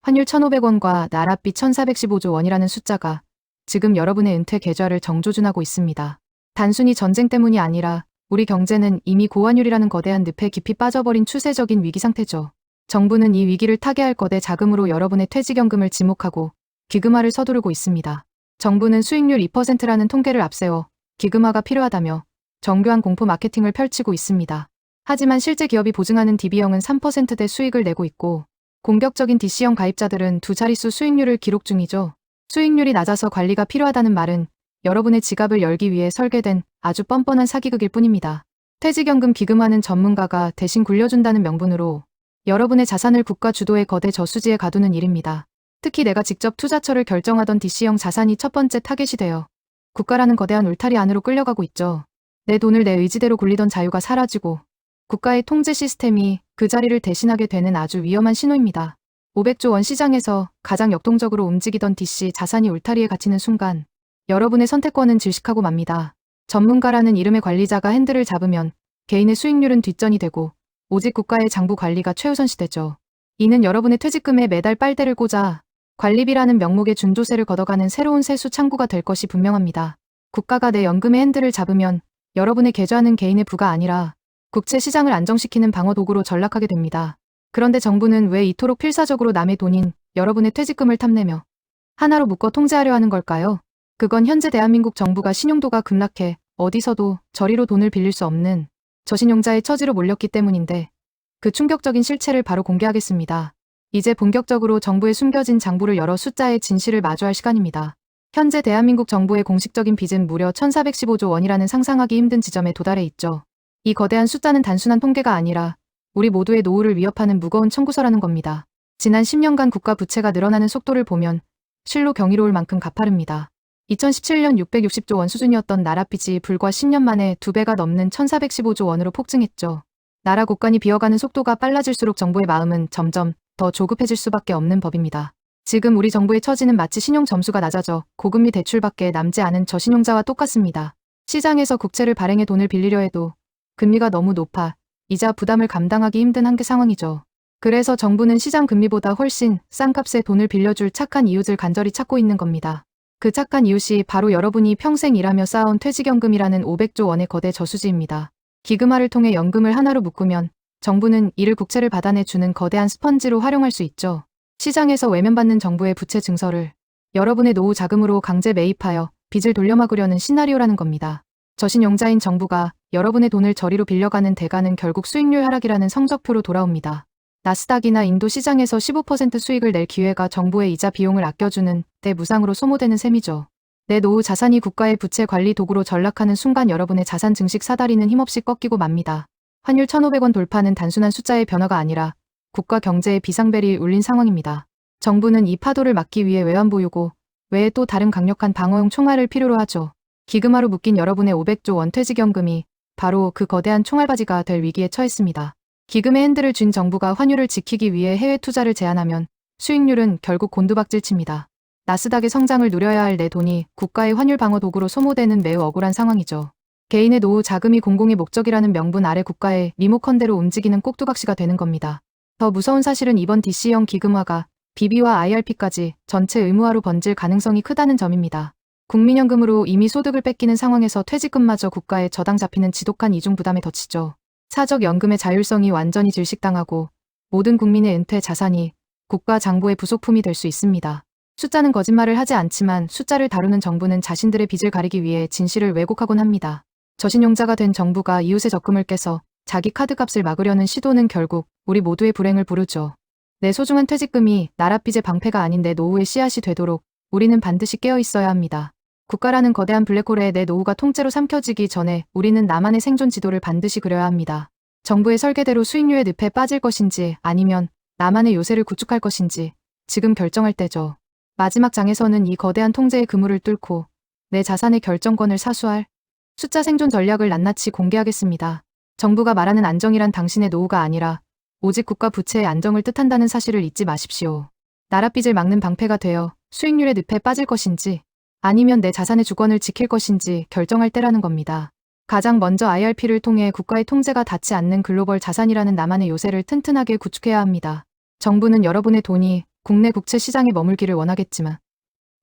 환율 1,500원과 나랏빚 1,415조 원이라는 숫자가 지금 여러분의 은퇴 계좌를 정조준하고 있습니다. 단순히 전쟁 때문이 아니라 우리 경제는 이미 고환율이라는 거대한 늪에 깊이 빠져버린 추세적인 위기 상태죠. 정부는 이 위기를 타개할 거대 자금으로 여러분의 퇴직연금을 지목하고 기금화를 서두르고 있습니다. 정부는 수익률 2%라는 통계를 앞세워 기금화가 필요하다며 정교한 공포 마케팅을 펼치고 있습니다. 하지만 실제 기업이 보증하는 DB형은 3%대 수익을 내고 있고 공격적인 DC형 가입자들은 두 자릿수 수익률을 기록 중이죠. 수익률이 낮아서 관리가 필요하다는 말은 여러분의 지갑을 열기 위해 설계된 아주 뻔뻔한 사기극일 뿐입니다. 퇴직연금 기금화는 전문가가 대신 굴려준다는 명분으로 여러분의 자산을 국가 주도의 거대 저수지에 가두는 일입니다. 특히 내가 직접 투자처를 결정하던 DC형 자산이 첫 번째 타겟이 되어 국가라는 거대한 울타리 안으로 끌려가고 있죠. 내 돈을 내 의지대로 굴리던 자유가 사라지고 국가의 통제 시스템이 그 자리를 대신하게 되는 아주 위험한 신호입니다. 500조 원 시장에서 가장 역동적으로 움직이던 DC 자산이 울타리에 갇히는 순간 여러분의 선택권은 질식하고 맙니다. 전문가라는 이름의 관리자가 핸들을 잡으면 개인의 수익률은 뒷전이 되고 오직 국가의 장부 관리가 최우선시되죠. 이는 여러분의 퇴직금에 매달 빨대를 꽂아 관리비라는 명목의 준조세를 걷어가는 새로운 세수 창구가 될 것이 분명합니다. 국가가 내 연금의 핸들을 잡으면 여러분의 계좌는 개인의 부가 아니라 국채 시장을 안정시키는 방어 도구로 전락하게 됩니다. 그런데 정부는 왜 이토록 필사적으로 남의 돈인 여러분의 퇴직금을 탐내며 하나로 묶어 통제하려 하는 걸까요? 그건 현재 대한민국 정부가 신용도가 급락해 어디서도 저리로 돈을 빌릴 수 없는 저신용자의 처지로 몰렸기 때문인데 그 충격적인 실체를 바로 공개하겠습니다. 이제 본격적으로 정부의 숨겨진 장부를 열어 숫자의 진실을 마주할 시간입니다. 현재 대한민국 정부의 공식적인 빚은 무려 1,415조 원이라는 상상하기 힘든 지점에 도달해 있죠. 이 거대한 숫자는 단순한 통계가 아니라 우리 모두의 노후를 위협하는 무거운 청구서라는 겁니다. 지난 10년간 국가 부채가 늘어나는 속도를 보면 실로 경이로울 만큼 가파릅니다. 2017년 660조 원 수준이었던 나랏빚이 불과 10년 만에 2배가 넘는 1,415조 원으로 폭증했죠. 나라 곳간이 비어가는 속도가 빨라질수록 정부의 마음은 점점 더 조급해질 수밖에 없는 법입니다. 지금 우리 정부의 처지는 마치 신용 점수가 낮아져 고금리 대출밖에 남지 않은 저신용자와 똑같습니다. 시장에서 국채를 발행해 돈을 빌리려 해도 금리가 너무 높아 이자 부담을 감당하기 힘든 한계 상황이죠. 그래서 정부는 시장 금리보다 훨씬 싼 값에 돈을 빌려줄 착한 이웃을 간절히 찾고 있는 겁니다. 그 착한 이웃이 바로 여러분이 평생 일하며 쌓아온 퇴직연금이라는 500조 원의 거대 저수지입니다. 기금화를 통해 연금을 하나로 묶으면 정부는 이를 국채를 받아내주는 거대한 스펀지로 활용할 수 있죠. 시장에서 외면받는 정부의 부채 증서를 여러분의 노후 자금으로 강제 매입하여 빚을 돌려막으려는 시나리오라는 겁니다. 저신용자인 정부가 여러분의 돈을 저리로 빌려가는 대가는 결국 수익률 하락이라는 성적표로 돌아옵니다. 나스닥이나 인도 시장에서 15% 수익을 낼 기회가 정부의 이자 비용을 아껴주는 데 무상으로 소모되는 셈이죠. 내 노후 자산이 국가의 부채 관리 도구로 전락하는 순간 여러분의 자산 증식 사다리는 힘없이 꺾이고 맙니다. 환율 1,500원 돌파는 단순한 숫자의 변화가 아니라 국가 경제의 비상벨이 울린 상황입니다. 정부는 이 파도를 막기 위해 외환보유고 외에 또 다른 강력한 방어용 총알을 필요로 하죠. 기금화로 묶인 여러분의 500조 원 퇴직연금이 바로 그 거대한 총알바지가 될 위기에 처했습니다. 기금의 핸들을 쥔 정부가 환율을 지키기 위해 해외 투자를 제한하면 수익률은 결국 곤두박질칩니다. 나스닥의 성장을 누려야 할 내 돈이 국가의 환율 방어 도구로 소모되는 매우 억울한 상황이죠. 개인의 노후 자금이 공공의 목적이라는 명분 아래 국가의 리모컨대로 움직이는 꼭두각시가 되는 겁니다. 더 무서운 사실은 이번 DC형 기금화가 BB와 IRP까지 전체 의무화로 번질 가능성이 크다는 점입니다. 국민연금으로 이미 소득을 뺏기는 상황에서 퇴직금마저 국가에 저당 잡히는 지독한 이중 부담에 덧치죠. 사적 연금의 자율성이 완전히 질식당하고 모든 국민의 은퇴 자산이 국가 장부의 부속품이 될 수 있습니다. 숫자는 거짓말을 하지 않지만 숫자를 다루는 정부는 자신들의 빚을 가리기 위해 진실을 왜곡하곤 합니다. 저신용자가 된 정부가 이웃의 적금을 깨서 자기 카드값을 막으려는 시도는 결국 우리 모두의 불행을 부르죠. 내 소중한 퇴직금이 나랏빚의 방패가 아닌 내 노후의 씨앗이 되도록 우리는 반드시 깨어 있어야 합니다. 국가라는 거대한 블랙홀에 내 노후가 통째로 삼켜지기 전에 우리는 나만의 생존 지도를 반드시 그려야 합니다. 정부의 설계대로 수익률의 늪에 빠질 것인지 아니면 나만의 요새를 구축할 것인지 지금 결정할 때죠. 마지막 장에서는 이 거대한 통제의 그물을 뚫고 내 자산의 결정권을 사수할 숫자 생존 전략을 낱낱이 공개하겠습니다. 정부가 말하는 안정이란 당신의 노후가 아니라 오직 국가 부채의 안정을 뜻한다는 사실을 잊지 마십시오. 나랏빚을 막는 방패가 되어 수익률의 늪에 빠질 것인지 아니면 내 자산의 주권을 지킬 것인지 결정할 때라는 겁니다. 가장 먼저 IRP를 통해 국가의 통제가 닿지 않는 글로벌 자산이라는 나만의 요새를 튼튼하게 구축해야 합니다. 정부는 여러분의 돈이 국내 국채 시장에 머물기를 원하겠지만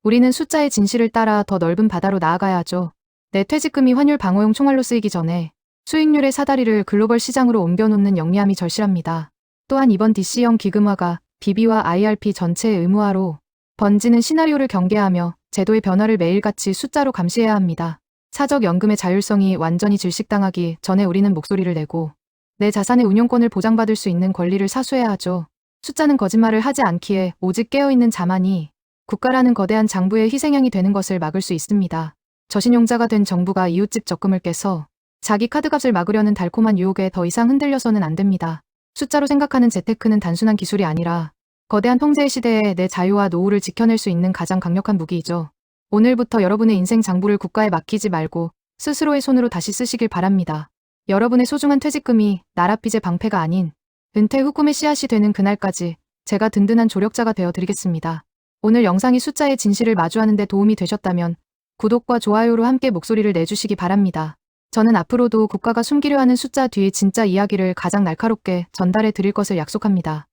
우리는 숫자의 진실을 따라 더 넓은 바다로 나아가야 하죠. 내 퇴직금이 환율 방어용 총알로 쓰이기 전에 수익률의 사다리를 글로벌 시장으로 옮겨놓는 영리함이 절실합니다. 또한 이번 DC형 기금화가 BB와 IRP 전체의 의무화로 번지는 시나리오를 경계하며 제도의 변화를 매일같이 숫자로 감시해야 합니다. 사적 연금의 자율성이 완전히 질식당하기 전에 우리는 목소리를 내고 내 자산의 운용권을 보장받을 수 있는 권리를 사수해야 하죠. 숫자는 거짓말을 하지 않기에 오직 깨어있는 자만이 국가라는 거대한 장부의 희생양이 되는 것을 막을 수 있습니다. 저신용자가 된 정부가 이웃집 적금을 깨서 자기 카드값을 막으려는 달콤한 유혹에 더 이상 흔들려서는 안 됩니다. 숫자로 생각하는 재테크는 단순한 기술이 아니라 거대한 통제의 시대에 내 자유와 노후를 지켜낼 수 있는 가장 강력한 무기이죠. 오늘부터 여러분의 인생 장부를 국가에 맡기지 말고 스스로의 손으로 다시 쓰시길 바랍니다. 여러분의 소중한 퇴직금이 나랏빚의 방패가 아닌 은퇴 후 꿈의 씨앗이 되는 그날까지 제가 든든한 조력자가 되어 드리겠습니다. 오늘 영상이 숫자의 진실을 마주하는 데 도움이 되셨다면 구독과 좋아요로 함께 목소리를 내주시기 바랍니다. 저는 앞으로도 국가가 숨기려 하는 숫자 뒤의 진짜 이야기를 가장 날카롭게 전달해 드릴 것을 약속합니다.